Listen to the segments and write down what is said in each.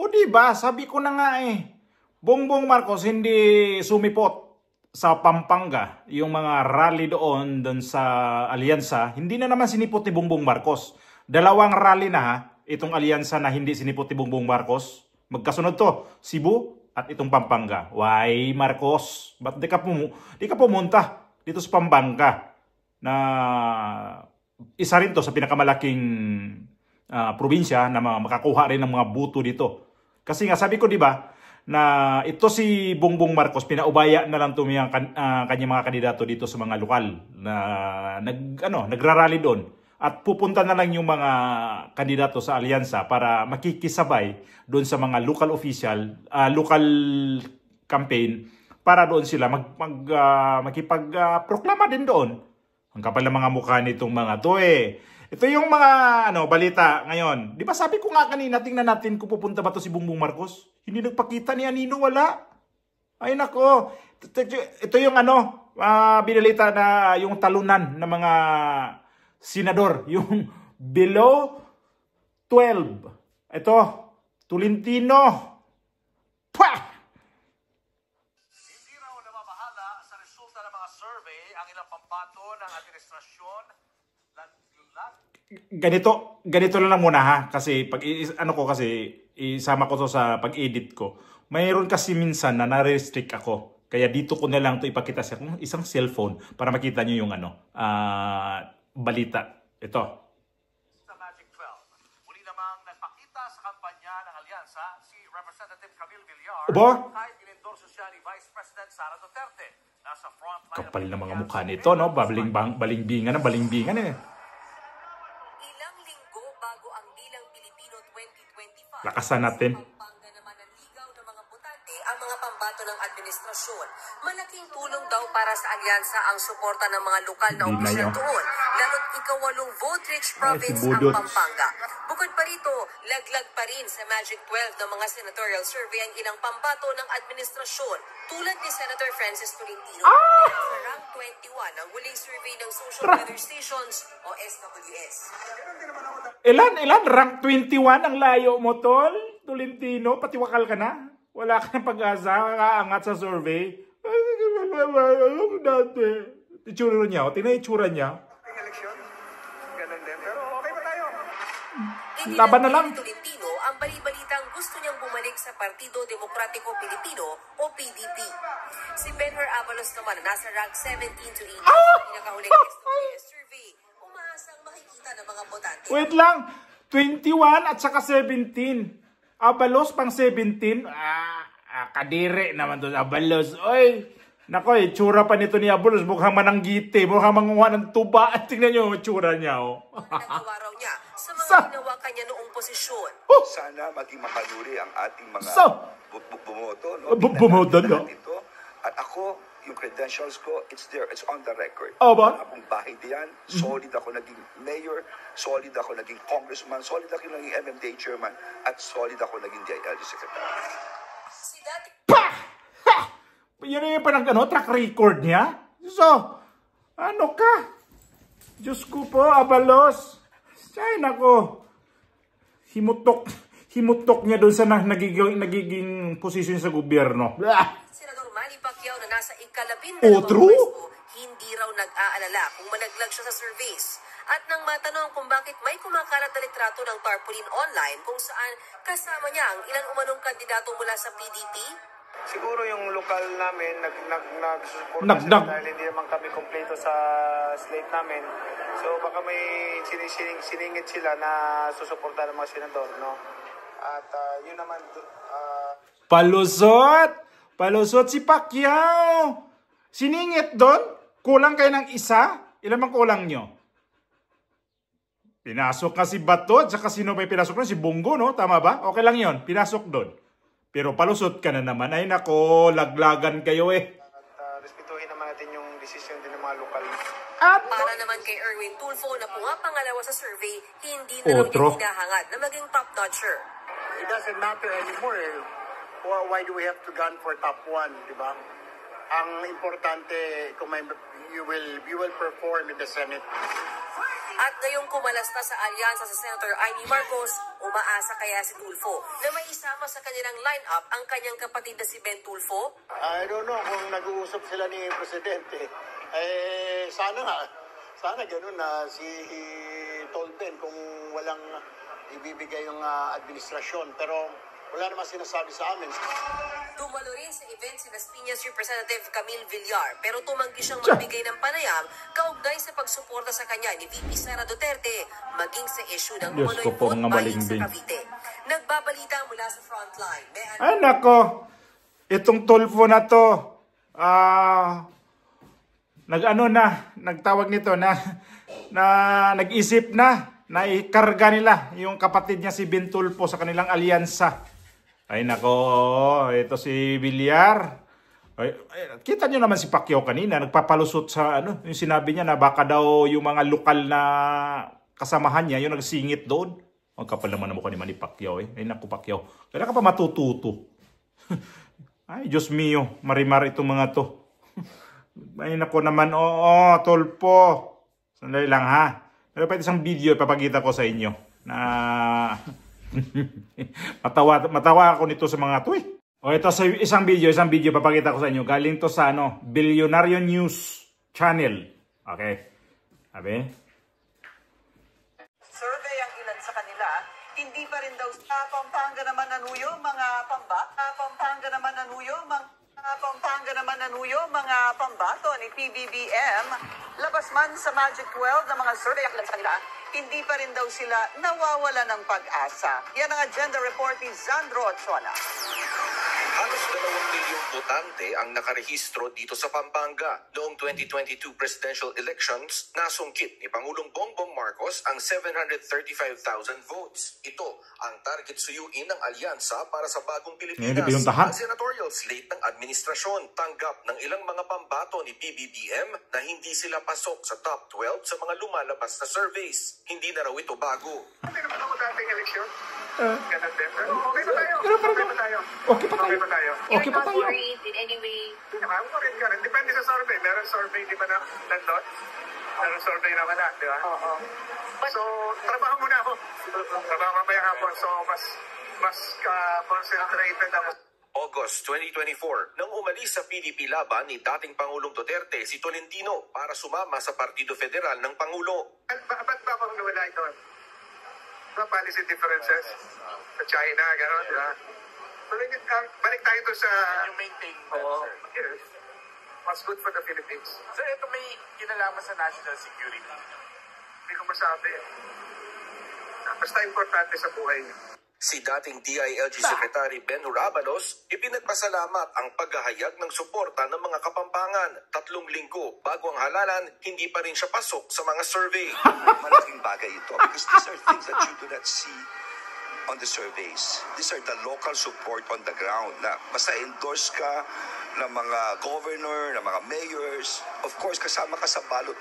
di ba? Sabi ko na nga Bongbong Marcos hindi sumipot sa Pampanga, yung mga rally doon sa alyansa, hindi na naman sinipot ni Bongbong Marcos. Dalawang rally na itong alyansa na hindi sinipot ni Bongbong Marcos. Magkasunod to, Cebu at itong Pampanga. Why, Marcos? Ba't di ka pumunta dito sa Pampanga? Na isa rin to sa pinakamalaking probinsya na makakuha rin ng mga buto dito. Kasi nga sabi ko, di ba, na ito si Bongbong Marcos, pinaubaya na lang tumiyang kanyang mga kandidato dito sa mga lokal na nagrarally doon. At pupunta na lang yung mga kandidato sa alyansa para makikisabay doon sa mga local official, local campaign, para doon sila makipag-proklama din doon. Ang kapal ng mga mukha nitong mga to Ito yung mga balita ngayon. Di ba sabi ko nga kanina, tingnan natin kung pupunta ba to si Bongbong Marcos? Hindi nagpakita ni Anino, wala. Ay nako. Ito yung binalita na yung talunan ng mga senador, yung below 12. Ito, Tolentino. Pah! Hindi raw nababahala sa resulta ng mga survey ang ilang pambato ng administrasyon. Ganito lang muna ha, kasi isama ko to sa pag-edit ko. Mayroon kasi minsan na na-restrict ako. Kaya dito ko na lang to ipakita sa isang cellphone para makita niyo yung balita. Ito. Sa Magic 12, muli namang nagpakita sa kampanya ng alyansa si Representative Camille Villar kahit inendorso siya ni Vice President Sara Duterte. Nasa front line. Kapal na mga mukha nito, no? Balingbingan. Ilang linggo bago ang Bilang Pilipino 2025. Lakasan natin. Pampanga naman ang ligaw ng mga botante ang mga pambato ng administrasyon. Malaking tulong daw para sa alyansa ang suporta ng mga lokal na opisyal doon, lalo't ikawalong vote-rich province ang Pampanga. Bukod pa rito, laglag pa rin sa Magic 12 ng mga senatorial survey ang ilang pambato ng administrasyon, tulad ni Senator Francis Tolentino. Sa rank 21 ang huling survey ng Social Weather Stations o SWS. Ilan? Rank 21 ang layo mo, tol? Tolentino, patiwakal ka na? Wala ka ng pag-asa, kakaangat sa survey. Dati. Itsura niya, itsura niya. Eleksyon, ganun din. Pero okay ba tayo? Laban na lang. Tolentino ang balibalitang gusto niyang bumalik sa Partido Demokratiko Pilipino o PDP. Si Benhur Avalos naman na nasa rank 17 to 18 sa pinakahuling SWS survey, umaasang makikita ng mga botante. Wait lang, 21 at saka 17. Abalos pang 17. Kadire naman doon Abalos. Oy, nako, itsura pa nito ni Abalos. Mukhang mananggiti, mukhang manguha ng tuba. At tingnan nyo yung itsura niya. Nagawa raw niya sa mga ginawa kanya noong posisyon. Sana maging makanuri ang ating mga bumoto. Bumoto, no? At ako, yung credentials ko, it's there. It's on the record. Ba? Akong bahay diyan, solid ako naging mayor, solid ako naging congressman, solid ako naging MMDA chairman, at solid ako naging DILG secretary. Si dati... Pah! Ha! Yan yung parang track record niya. So, ano ka? Diyos ko po, Abalos. Ay, nako. Himutok niya doon sa nagiging posisyon sa gobyerno. Senador Manny Pacquiao na nasa ika-12 true? pwesto, hindi raw nag-aalala kung malaglag siya sa surveys. At nang matanong kung bakit may kumakalat na litrato ng tarpaulin online kung saan kasama niya ang ilan umanong kandidato mula sa PDP, Siguro yung lokal namin nag-suporta sila dahil hindi naman kami kompleto sa slate namin. So baka may siningit sila na susuporta ng mga senador, no? At yun naman... Palusot si Pacquiao! Siningit doon? Kulang kayo ng isa? Ilan bang kulang nyo? Pinasok ka si Bato, at saka sino may pinasok doon? Si Bongo, no? Tama ba? Okay lang yon, pinasok doon. Pero palusot ka na naman. Ay nako, laglagan kayo At respetuhin naman natin yung desisyon din ng mga lokal. para naman kay Erwin Tulfo na pumapangalawa sa survey, hindi na raw niya hinahangad na maging top-notcher. It doesn't matter anymore. Why do we have to gun for top 1, di ba? Ang importante, kung you will perform in the Senate. At ngayong kumalas na sa alyansa sa Senator Amy Marcos, Umaasa kaya si Tulfo na may isama sa kanilang lineup ang kanyang kapatid na si Ben Tulfo? I don't know kung nag-uusap sila ni Presidente. Sana ganun na si Tolben kung walang ibibigay yung administrasyon. Pero wala naman sinasabi sa amin. Dumalo rin sa event si Las Piñas Representative Camille Villar pero tumanggi siyang magbigay ng panayam kaugnay sa pagsuporta sa kanya ni VP Sara Duterte maging sa issue ng umano'y vote buying sa Cavite. Nagbabalita mula sa frontline. Ay nako, itong Tulfo na to, nagtawag nito na nag-isip na ikarga nila yung kapatid niya si Ben Tulfo sa kanilang alyansa. Ay nako, ito si Villar. Kita nyo naman si Pacquiao kanina, nagpapalusot sa yung sinabi niya na baka daw yung mga lokal na kasamahan niya, yung nagsingit doon. Ang kapal naman ang mukha ni Pacquiao Ay naku Pacquiao, kailan ka pa matututo? Ay Diyos mio, marimar itong mga to. Ay nako naman, Tulfo. Sandali lang ha. Pero pwede isang video ipapakita ko sa inyo na matawa ako nito sa mga to ito sa isang video papakita ko sa inyo. Galing to sa Bilyonaryo News Channel. Okay. Sabi? Survey ang ilan sa kanila, hindi pa rin daw sa Pampanga naman nanuyo mga pambato ni PBBM. Labas man sa Magic 12 ng mga survey ang ilan sa kanila, hindi pa rin daw sila nawawala ng pag-asa. Yan ang agenda report ni Zandro Ochoa. Halos 2 milyong botante ang nakarehistro dito sa Pampanga. Noong 2022 presidential elections, nasungkit ni Pangulong Bongbong Marcos ang 735,000 votes. Ito ang target suyuin ng alyansa para sa bagong Pilipinas. Ang senatorial slate ng administrasyon tanggap ng ilang mga pambato ni PBBM na hindi sila pasok sa top 12 sa mga lumalabas na surveys. Hindi na raw ito bago. Hindi naman ako dating eleksyon. Ganun din. Pero okay pa tayo. You're not worried in any way? I'm worried ka rin. Depende sa survey. Meron survey, di ba na nandun? Meron survey naman di ba? Oo. So, trabaho muna ako. Trabaho mamaya hapon. So, mas concentrated ako. August 2024, nang umalis sa PDP laban ni dating Pangulong Duterte si Tolentino para sumama sa Partido Federal ng Pangulo. Ba't ba akong nawala ito? Policy differences sa China, gano'n, di ba? Balik tayo to sa... You maintain that, sir. Yes. What's good for the Philippines? Sir, ito may kinalaman sa national security. Hindi ko masabi. Basta importante sa buhay niyo. Si dating DILG Secretary Ben Hurabalos, ipinagpasalamat ang paghahayag ng suporta ng mga Kapampangan. 3 linggo bago ang halalan, hindi pa rin siya pasok sa mga survey. Malaking bagay ito because these are things that you do not see on the surveys. These are the local support on the ground na basta endorse ka ng mga governor, ng mga mayors. Of course, kasama ka sa ballot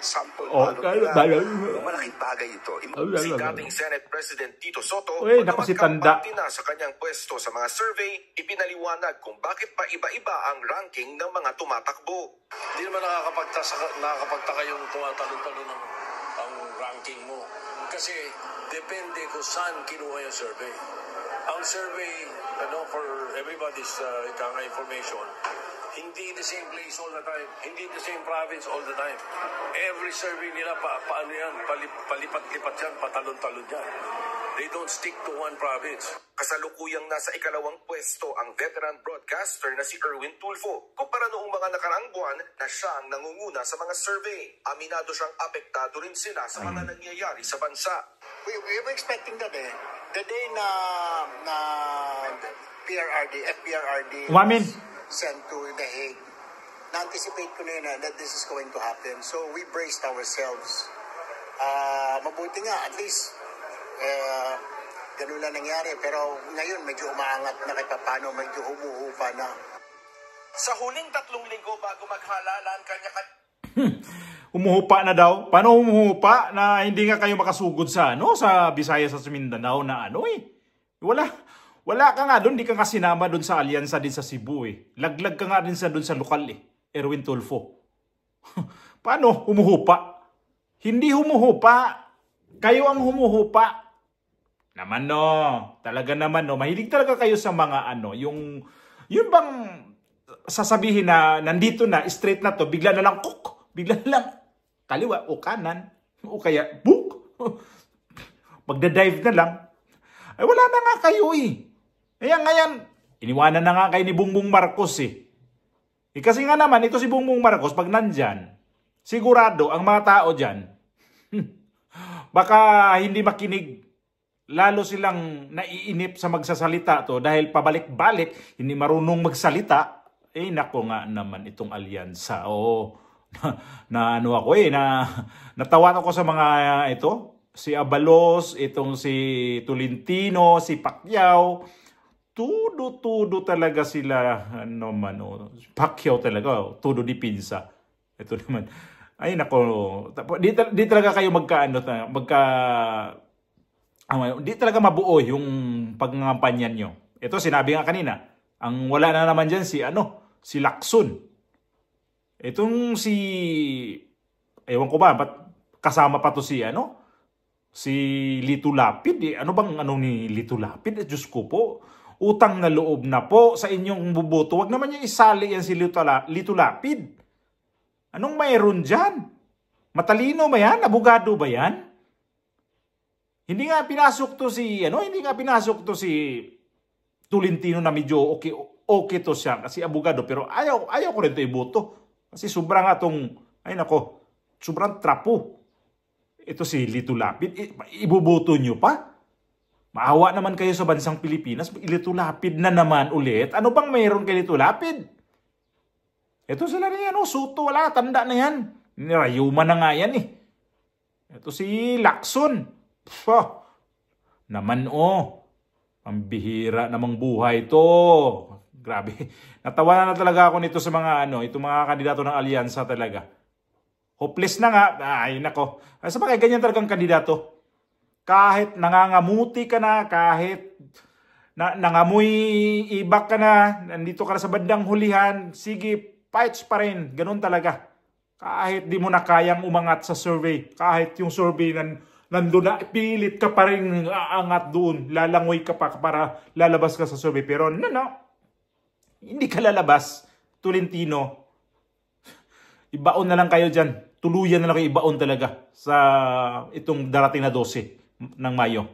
sample ballot. Malaking bagay ito. Si dating Senate President Tito Soto, napasitanda na sa kanyang pwesto sa mga survey, ipinaliwanag kung bakit pa iba-iba ang ranking ng mga tumatakbo. Hindi naman nakakapagtaka yung tumatalon-talon ang ranking mo. Kasi depende kung saan kinuha yung survey. Ang survey, for everybody's information, hindi the same place all the time. Hindi the same province all the time. Every survey nila, paano yan? Palipat-lipat yan, patalon-talon yan. They don't stick to one province. Kasalukuyang nasa ikalawang pwesto ang veteran broadcaster na si Erwin Tulfo. Kumpara noong mga nakaraang buwan na siya ang nangunguna sa mga survey. Aminado siyang apektado rin sila sa mga nangyayari sa bansa. We were expecting that the day na FPRRD sent to The Hague, na-anticipate ko na yun that this is going to happen. So we braced ourselves. Mabuti nga, at least, ganun lang nangyari. Pero ngayon, medyo umaangat na kahit paano, medyo humuhupa na. Sa huling 3 linggo bago maghalalan, Humuhupa na daw. Paano humuhupa na hindi nga kayo makasugod sa sa Visayas sa Mindanao na Wala ka nga doon, di ka nga sinama doon sa alyansa din sa Cebu Laglag ka nga din doon sa lokal Erwin Tulfo. Paano humuhupa? Hindi humuhupa. Kayo ang humuhupa. Naman no, talaga naman no, mahilig talaga kayo sa mga ano, yung bang sasabihin na nandito na, straight na to, bigla na lang kuk, bigla na lang kaliwa o kanan, o kaya book, magda-dive na lang. Ay wala na nga kayo eh. Ayan ngayon, iniwanan na nga kayo ni Bongbong Marcos eh. Kasi nga naman, ito si Bongbong Marcos, pag nandyan, sigurado ang mga tao dyan, baka hindi makinig. Lalo silang naiinip sa magsasalita to dahil pabalik-balik, hindi marunong magsalita. Eh, nako nga naman itong alyansa. Oo, na ano ako natawa ako sa mga ito. Si Abalos, itong si Tolentino, si Pacquiao. Tudo talaga sila. Ano man, Pacquiao talaga, tudo di pinsa. Ito naman. Ay, nako. Di talaga kayo di talaga mabuo yung pagngangkampanyan nyo. Ito, sinabi nga kanina, ang wala na naman dyan si Lacson. Itong ewan ko ba, ba't kasama pa to si Lito Lapid. Ano bang ni Lito Lapid? Diyos ko po, utang na loob na po sa inyong buboto. Wag naman yung isali yan si Lito Lapid. Anong mayroon dyan? Matalino ba yan? Abogado ba yan? Hindi nga pinasok to si Tolentino na medyo okay to siya kasi abogado, pero ayaw ko rin to iboto. Kasi sobrang sobrang trapo. Ito si Lito Lapid, iboboto nyo pa? Maawa naman kayo sa bansang Pilipinas, Lito Lapid na naman ulit. Ano bang mayroon kay Lito Lapid? Ito sila na yan, Soto, wala, tanda na yan. Nirayuma na nga yan eh. Ito si Lacson. Naman ang bihira namang buhay to. Grabe. Natawa na talaga ako nito sa mga itong mga kandidato ng alyansa talaga. Hopeless na nga. Ay nako. Sa bagay ganyan talagang kandidato. Kahit nangangamuti ka na, kahit nangamoy ibak ka na, nandito ka na sa bandang hulihan, sige, fights pa rin. Ganun talaga. Kahit di mo na kayang umangat sa survey, kahit yung survey nandun na, pilit ka pa rin aangat doon. Lalangoy ka pa para lalabas ka sa survey. Pero hindi ka lalabas. Tolentino, ibaon na lang kayo dyan. Tuluyan na lang kayo ibaon talaga sa itong darating na 12 ng Mayo.